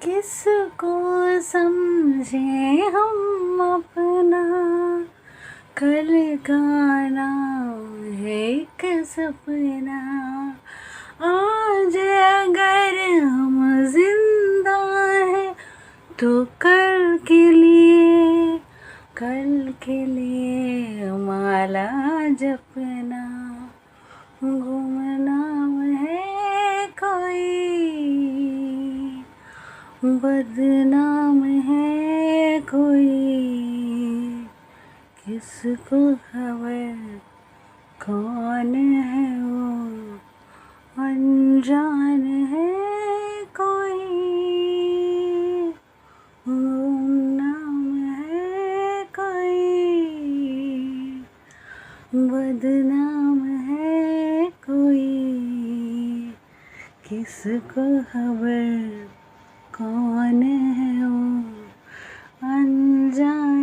किसको समझे हम अपना, कल का नाम है एक सपना। आज अगर हम जिंदा हैं तो कल के लिए माला जपना। गुमनाम है कोई, बदनाम है कोई, किसको खबर कौन है वो, अनजान है कोई। गुमनाम है कोई, बदनाम है कोई, किसको खबर कौन है वो, अनजान